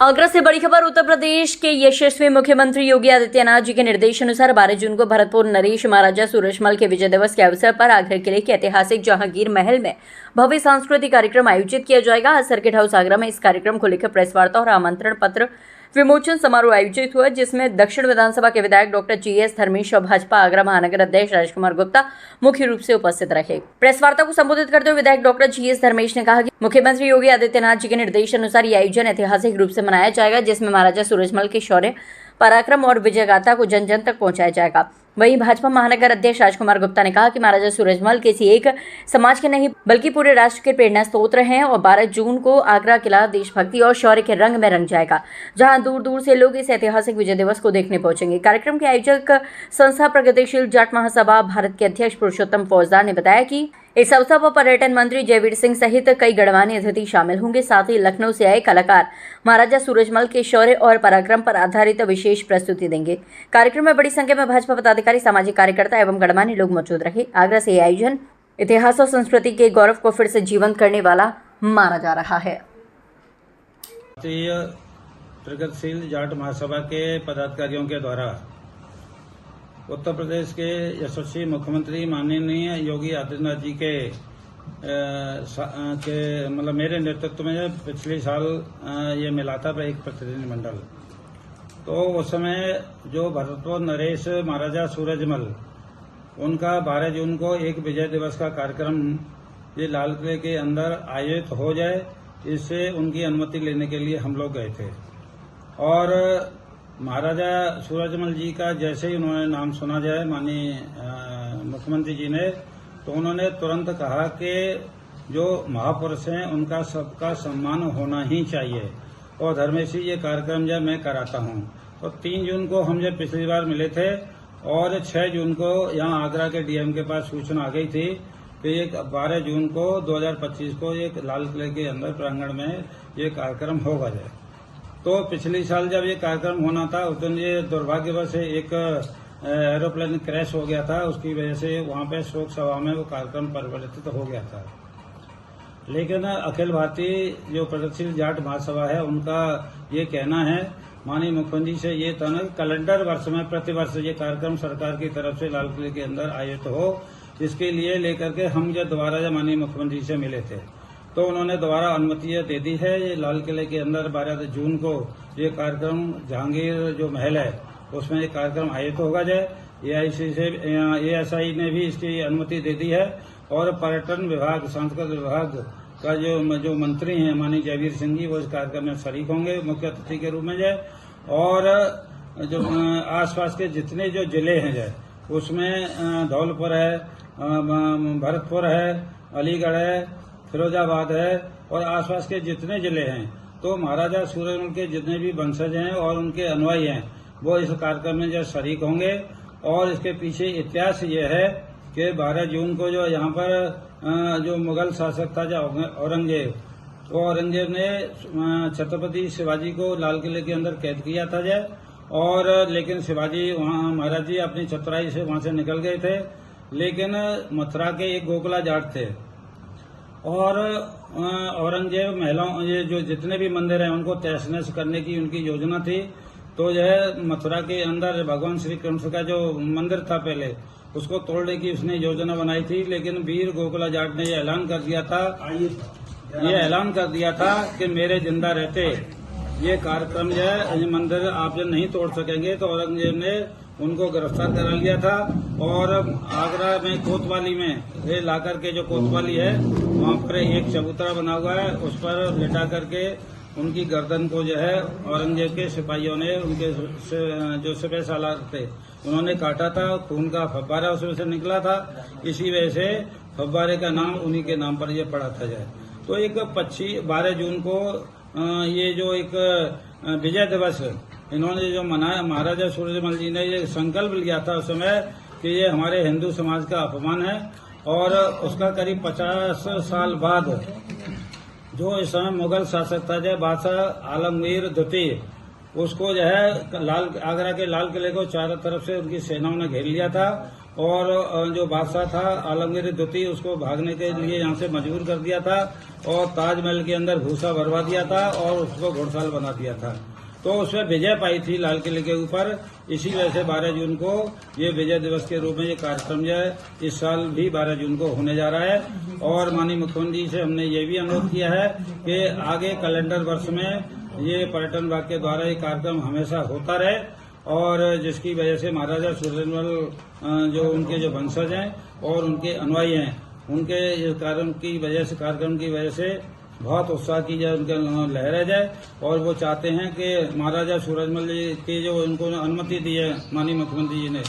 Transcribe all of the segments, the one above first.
आगरा से बड़ी खबर। उत्तर प्रदेश के यशस्वी मुख्यमंत्री योगी आदित्यनाथ जी के निर्देशानुसार 12 जून को भरतपुर नरेश महाराजा सूरजमल के विजय दिवस के अवसर पर आगरा किले के ऐतिहासिक जहांगीर महल में भव्य सांस्कृतिक कार्यक्रम आयोजित किया जाएगा। आज सर्किट हाउस आगरा में इस कार्यक्रम को लेकर प्रेस वार्ता और आमंत्रण पत्र विमोचन समारोह आयोजित हुआ, जिसमें दक्षिण विधानसभा के विधायक डॉक्टर GS धर्मेश और भाजपा आगरा महानगर अध्यक्ष राजकुमार गुप्ता मुख्य रूप से उपस्थित रहे। प्रेस वार्ता को संबोधित करते हुए विधायक डॉक्टर GS धर्मेश ने कहा कि मुख्यमंत्री योगी आदित्यनाथ जी के निर्देशानुसार यह आयोजन ऐतिहासिक रूप से मनाया जाएगा, जिसमें महाराजा सूरजमल के शौर्य, पराक्रम और विजय गाथा को जन जन तक पहुंचाया जाएगा। वहीं भाजपा महानगर अध्यक्ष राजकुमार गुप्ता ने कहा कि महाराजा सूरजमल किसी एक समाज के नहीं बल्कि पूरे राष्ट्र के प्रेरणा स्रोत हैं और 12 जून को आगरा किला देशभक्ति और शौर्य के रंग में रंग जाएगा, जहां दूर दूर से लोग इस ऐतिहासिक विजय दिवस को देखने पहुंचेंगे। कार्यक्रम के आयोजक संस्था प्रगतिशील जाट महासभा भारत के अध्यक्ष पुरुषोत्तम फौजदार ने बताया कि इस अवसर पर पर्यटन मंत्री जयवीर सिंह सहित कई गणमान्य अतिथि शामिल होंगे। साथ ही लखनऊ से आए कलाकार महाराजा सूरजमल के शौर्य और पराक्रम पर आधारित विशेष प्रस्तुति देंगे। कार्यक्रम में बड़ी संख्या में भाजपा पदाधिकारी, सामाजिक कार्यकर्ता एवं गणमान्य लोग मौजूद रहे। आगरा से यह आयोजन इतिहास और संस्कृति के गौरव को फिर से जीवंत करने वाला माना जा रहा है। प्रगतिशील जाट महासभा के पदाधिकारियों के द्वारा उत्तर प्रदेश के यशस्वी मुख्यमंत्री माननीय योगी आदित्यनाथ जी के मतलब मेरे नेतृत्व में पिछले साल ये मिला था एक प्रतिनिधिमंडल। तो उस समय जो भरतपुर नरेश महाराजा सूरजमल उनका 12 जून को एक विजय दिवस का कार्यक्रम ये लाल किले के अंदर आयोजित हो जाए, इससे उनकी अनुमति लेने के लिए हम लोग गए थे। और महाराजा सूरजमल जी का जैसे ही उन्होंने नाम सुना जाए माननीय मुख्यमंत्री जी ने, तो उन्होंने तुरंत कहा कि जो महापुरुष हैं उनका सबका सम्मान होना ही चाहिए और धर्मेश जी ये कार्यक्रम जब मैं कराता हूँ। तो 3 जून को हम जब पिछली बार मिले थे और 6 जून को यहाँ आगरा के DM के पास सूचना आ गई थी कि एक 12 जून को 2025 को एक लाल किले के अंदर प्रांगण में ये कार्यक्रम होगा जाए। तो पिछले साल जब ये कार्यक्रम होना था उस दिन ये दुर्भाग्यवश एक एरोप्लेन क्रैश हो गया था, उसकी वजह से वहाँ पे शोक सभा में वो कार्यक्रम परिवर्तित हो गया था। लेकिन अखिल भारतीय जो प्रगतिशील जाट महासभा है उनका ये कहना है माननीय मुख्यमंत्री से ये था ना कैलेंडर वर्ष में प्रतिवर्ष ये कार्यक्रम सरकार की तरफ से लाल किले के अंदर आयोजित हो, इसके लिए लेकर के हम जब दोबारा जब माननीय मुख्यमंत्री से मिले थे तो उन्होंने दोबारा अनुमति दे दी है। ये लाल किले के अंदर 12 जून को ये कार्यक्रम जहांगीर जो महल है उसमें ये कार्यक्रम आयोजित होगा जाए। ASI ने भी इसकी अनुमति दे दी है और पर्यटन विभाग, सांस्कृतिक विभाग का जो मंत्री हैं माननीय जयवीर सिंह जी वो इस कार्यक्रम में शरीक होंगे मुख्य अतिथि के रूप में जाए। और जो आसपास के जितने जो जिले हैं जाए उसमें धौलपुर है, भरतपुर है, अलीगढ़ है, फिरोजाबाद है और आसपास के जितने जिले हैं, तो महाराजा सूरजमल के जितने भी वंशज हैं और उनके अनुयायी हैं वो इस कार्यक्रम में जो शरीक होंगे। और इसके पीछे इतिहास ये है कि 12 जून को जो यहाँ पर जो मुगल शासक था जो औरंगजेब, वो औरंगजेब ने छत्रपति शिवाजी को लाल किले के अंदर कैद किया था जय। और लेकिन शिवाजी वहाँ महाराज जी अपनी चतुराई से वहाँ से निकल गए थे, लेकिन मथुरा के एक गोकुला जाट थे और औरंगजेब महिलाओं ये जो जितने भी मंदिर हैं उनको तहस नहस करने की उनकी योजना थी। तो यह मथुरा के अंदर भगवान श्री कृष्ण का जो मंदिर था पहले उसको तोड़ने की उसने योजना बनाई थी, लेकिन वीर गोकुला जाट ने ये ऐलान कर दिया था कि मेरे जिंदा रहते ये कार्यक्रम जो है ये मंदिर आप जब नहीं तोड़ सकेंगे। तो औरंगजेब ने उनको गिरफ्तार करा लिया था और आगरा में कोतवाली में ये लाकर के जो कोतवाली है वहाँ पर एक चबूतरा बना हुआ है, उस पर लिटा करके उनकी गर्दन को जो है औरंगजेब के सिपाहियों ने उनके जो सिपाही सालार थे उन्होंने काटा था। खून का फव्वारा उसमें से निकला था, इसी वजह से फव्वारे का नाम उन्हीं के नाम पर यह पड़ा था जाए। तो एक 12 जून को ये जो एक विजय दिवस इन्होंने जो मनाया, महाराजा सूरजमल जी ने ये संकल्प लिया था उस समय कि ये हमारे हिंदू समाज का अपमान है। और उसका करीब 50 साल बाद जो इस समय मुगल शासक था जय बादशाह आलमगीर द्वितीय, उसको जो है आगरा के लाल किले को चारों तरफ से उनकी सेनाओं ने घेर लिया था और जो बादशाह था आलमगीर द्वितीय उसको भागने के लिए यहाँ से मजबूर कर दिया था और ताजमहल के अंदर भूसा भरवा दिया था और उसको घोड़साल बना दिया था। तो उसमें विजय पाई थी लाल किले के ऊपर। इसी वजह से 12 जून को ये विजय दिवस के रूप में ये कार्यक्रम जो है इस साल भी 12 जून को होने जा रहा है। और माननीय मुख्यमंत्री जी से हमने ये भी अनुरोध किया है कि आगे कैलेंडर वर्ष में ये पर्यटन विभाग के द्वारा ये कार्यक्रम हमेशा होता रहे और जिसकी वजह से महाराजा सूरजमल जो उनके जो वंशज हैं और उनके अनुयायी हैं उनके कार्यक्रम की वजह से बहुत उत्साह की जाए, उनके लहरा जाए और वो चाहते हैं कि महाराजा सूरजमल जी की जो उनको अनुमति दी है माननीय मुख्यमंत्री जी ने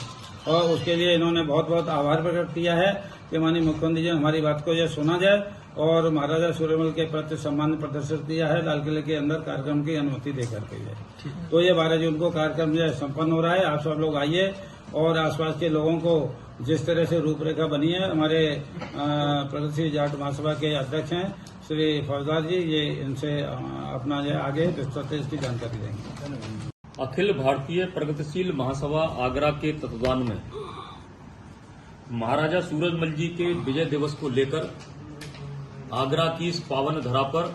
और उसके लिए इन्होंने बहुत बहुत आभार प्रकट किया है कि माननीय मुख्यमंत्री जी ने हमारी बात को यह सुना जाए और महाराजा सूरजमल के प्रति सम्मान प्रदर्शित किया है लाल किले के अंदर कार्यक्रम की अनुमति देकर के जाए। तो ये 12 जून को कार्यक्रम जो है संपन्न हो रहा है। आप सब लोग आइए और आसपास के लोगों को जिस तरह से रूपरेखा बनी है हमारे प्रगतिशील जाट महासभा के अध्यक्ष हैं श्री फौजदार जी, ये इनसे अपना जो आगे विस्तृत इसकी जानकारी देंगे। अखिल भारतीय प्रगतिशील महासभा आगरा के तत्वाधान में महाराजा सूरजमल जी के विजय दिवस को लेकर आगरा की इस पावन धरा पर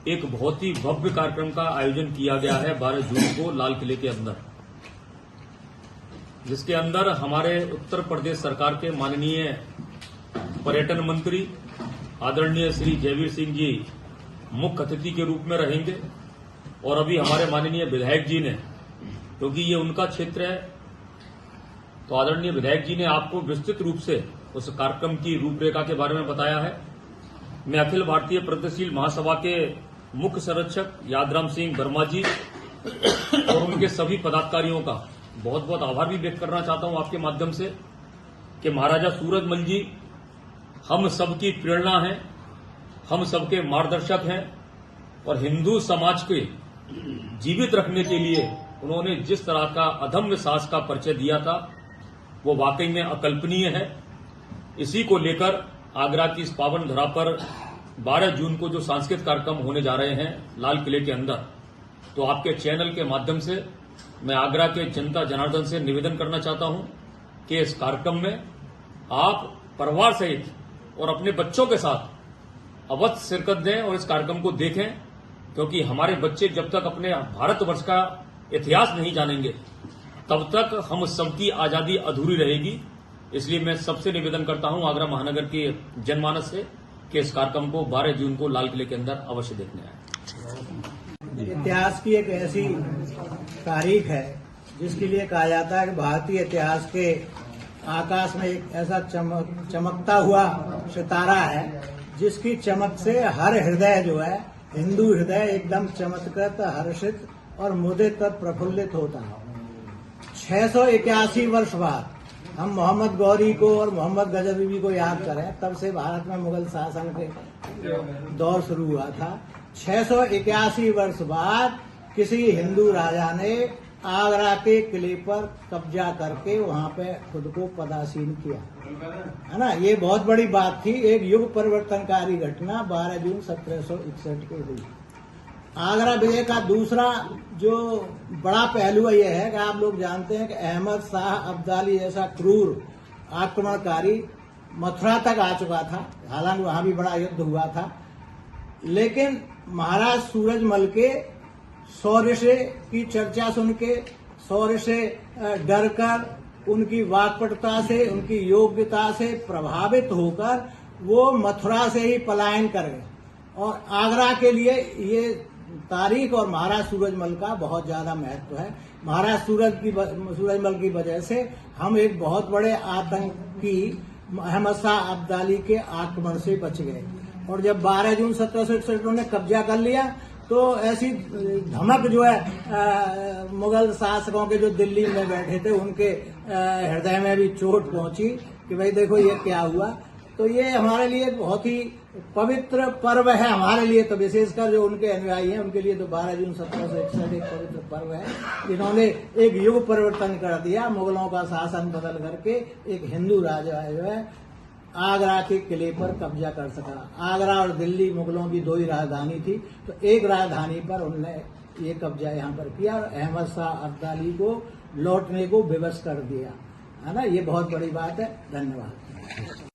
एक बहुत ही भव्य कार्यक्रम का आयोजन किया गया है 12 जून को लाल किले के अंदर, जिसके अंदर हमारे उत्तर प्रदेश सरकार के माननीय पर्यटन मंत्री आदरणीय श्री जयवीर सिंह जी मुख्य अतिथि के रूप में रहेंगे और अभी हमारे माननीय विधायक जी ने, क्योंकि ये उनका क्षेत्र है, तो आदरणीय विधायक जी ने आपको विस्तृत रूप से उस कार्यक्रम की रूपरेखा के बारे में बताया है। मैं अखिल भारतीय प्रगतिशील महासभा के मुख्य संरक्षक यादराम सिंह वर्मा जी और उनके सभी पदाधिकारियों का बहुत बहुत आभार भी व्यक्त करना चाहता हूं आपके माध्यम से कि महाराजा सूरजमल जी हम सबकी प्रेरणा हैं, हम सबके मार्गदर्शक हैं और हिंदू समाज के जीवित रखने के लिए उन्होंने जिस तरह का अदम्य साहस का परिचय दिया था वो वाकई में अकल्पनीय है। इसी को लेकर आगरा की इस पावन धरा पर 12 जून को जो सांस्कृतिक कार्यक्रम होने जा रहे हैं लाल किले के अंदर, तो आपके चैनल के माध्यम से मैं आगरा के जनता जनार्दन से निवेदन करना चाहता हूं कि इस कार्यक्रम में आप परिवार सहित और अपने बच्चों के साथ अवश्य शिरकत दें और इस कार्यक्रम को देखें, क्योंकि हमारे बच्चे जब तक अपने भारतवर्ष का इतिहास नहीं जानेंगे तब तक हम सबकी आजादी अधूरी रहेगी। इसलिए मैं सबसे निवेदन करता हूं आगरा महानगर के जनमानस से कि इस कार्यक्रम को 12 जून को लाल किले के अंदर अवश्य देखने आए। इतिहास की एक ऐसी तारीख है जिसके लिए कहा जाता है कि भारतीय इतिहास के आकाश में एक ऐसा चमकता हुआ सितारा है जिसकी चमक से हर हृदय जो है हिंदू हृदय एकदम चमत्कृत, हर्षित और मुदित प्रफुल्लित होता है। 681 वर्ष बाद हम मोहम्मद गौरी को और मोहम्मद गजनवी को याद करें, तब से भारत में मुगल शासन के दौर शुरू हुआ था। 681 वर्ष बाद किसी हिंदू राजा ने आगरा के किले पर कब्जा करके वहां पे खुद को पदासीन किया, है ना। ये बहुत बड़ी बात थी, एक युग परिवर्तनकारी घटना 12 जून 1761 को हुई। आगरा विजय का दूसरा जो बड़ा पहलू यह है कि आप लोग जानते हैं कि अहमद शाह अब्दाली जैसा क्रूर आक्रमणकारी मथुरा तक आ चुका था, हालांकि वहां भी बड़ा युद्ध हुआ था, लेकिन महाराज सूरजमल के शौर्य से की चर्चा सुन के, शौर्य से डर कर, उनकी वाक्पटुता से, उनकी योग्यता से प्रभावित होकर वो मथुरा से ही पलायन कर गए। और आगरा के लिए ये तारीख और महाराज सूरजमल का बहुत ज्यादा महत्व है। महाराज सूरजमल की वजह से हम एक बहुत बड़े आतंकी अहमद शाह अब्दाली के आक्रमण से बच गए। और जब 12 जून 1761 उन्होंने कब्जा कर लिया तो ऐसी धमक जो है मुगल शासकों के जो दिल्ली में बैठे थे उनके हृदय में भी चोट पहुंची कि भाई देखो ये क्या हुआ। तो ये हमारे लिए बहुत ही पवित्र पर्व है, हमारे लिए तो विशेषकर जो उनके अनुयायी हैं उनके लिए तो 12 जून 1761 एक पवित्र पर्व है। इन्होंने एक युग परिवर्तन कर दिया, मुगलों का शासन बदल करके एक हिंदू राजा जो है आगरा के किले पर कब्जा कर सका। आगरा और दिल्ली मुगलों की दो ही राजधानी थी, तो एक राजधानी पर उनने ये कब्जा यहाँ पर किया और अहमद शाह अब्दाली को लौटने को विवश कर दिया, है ना। ये बहुत बड़ी बात है। धन्यवाद।